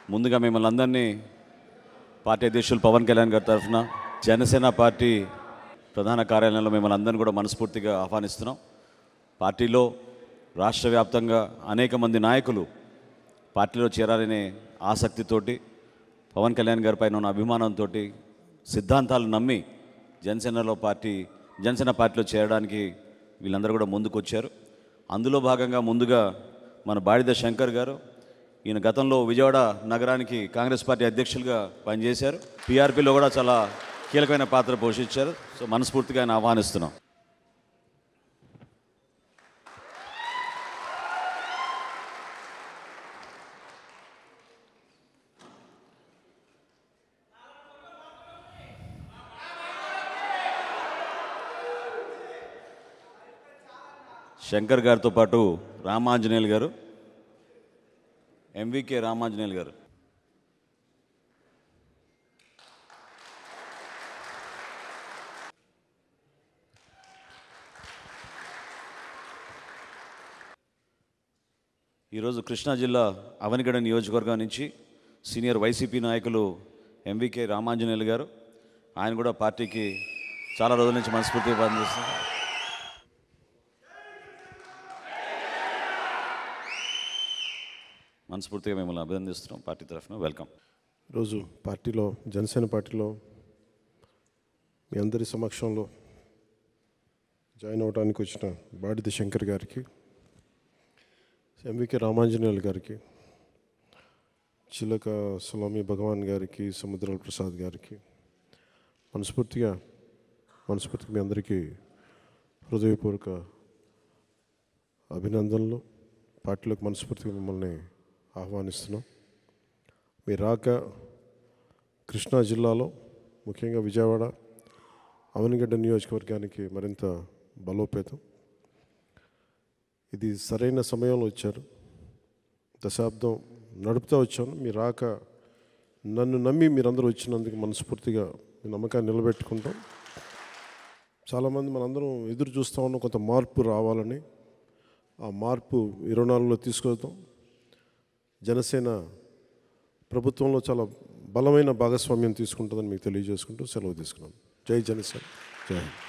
ముందుగా మిమ్మల్ని అందరినీ పార్టీ అధ్యక్షులు పవన్ కళ్యాణ్ గారి తరఫున జనసేన పార్టీ ప్రధాన కార్యాలయంలో మిమ్మల్ని అందరినీ కూడా మనస్ఫూర్తిగా ఆహ్వానిస్తున్నాం. పార్టీలో రాష్ట్ర వ్యాప్తంగా అనేక మంది నాయకులు పార్టీలో చేరాలనే ఆసక్తితోటి పవన్ కళ్యాణ్ గారి పైన ఉన్న అభిమానంతో సిద్ధాంతాలు నమ్మి జనసేన పార్టీలో చేరడానికి వీళ్ళందరూ కూడా ముందుకు వచ్చారు. అందులో భాగంగా ముందుగా మన బాడిద శంకర్ గారు, ఈయన గతంలో విజయవాడ నగరానికి కాంగ్రెస్ పార్టీ అధ్యక్షులుగా పనిచేశారు. పీఆర్పీలో కూడా చాలా కీలకమైన పాత్ర పోషించారు. సో మనస్ఫూర్తిగా ఆయన ఆహ్వానిస్తున్నాం. శంకర్ గారితో పాటు రామాంజనేయులు గారు, ఎంవికే రామాంజనేయులు గారు. ఈరోజు కృష్ణా జిల్లా అవనిగడ్డ నియోజకవర్గం నుంచి సీనియర్ వైసీపీ నాయకులు ఎంవికే రామాంజనేయులు గారు, ఆయన కూడా పార్టీకి చాలా రోజుల నుంచి మనస్ఫూర్తిగా పనిచేస్తున్నారు. మనస్ఫూర్తిగా మిమ్మల్ని అభినందిస్తున్నాం. పార్టీ తరఫున వెల్కమ్. ఈరోజు పార్టీలో జనసేన పార్టీలో మీ అందరి సమక్షంలో జాయిన్ అవ్వడానికి వచ్చిన బాడిద శంకర్ గారికి, ఎంవికే రామాంజనేయులు గారికి, చిలక స్వామి భగవాన్ గారికి, సముద్రాల ప్రసాద్ గారికి మనస్ఫూర్తిగా మీ అందరికీ హృదయపూర్వక అభినందనలు. పార్టీలోకి మనస్ఫూర్తిగా మిమ్మల్ని ఆహ్వానిస్తున్నాం. మీ రాక కృష్ణా జిల్లాలో ముఖ్యంగా విజయవాడ అవనిగడ్డ నియోజకవర్గానికి మరింత బలోపేతం. ఇది సరైన సమయంలో వచ్చారు. దశాబ్దం నడుపుతూ వచ్చాను. మీ రాక నన్ను నమ్మి మీరందరూ వచ్చినందుకు మనస్ఫూర్తిగా మీ నమ్మకాన్ని నిలబెట్టుకుంటాం. చాలామంది మనందరం ఎదురు చూస్తూ ఉన్నాం కొంత మార్పు రావాలని. ఆ మార్పు 24లో తీసుకొద్దాం. జనసేన ప్రభుత్వంలో చాలా బలమైన భాగస్వామ్యం తీసుకుంటుందని మీకు తెలియజేసుకుంటూ సెలవు తీసుకున్నాం. జై జనసేన, జై హింద్.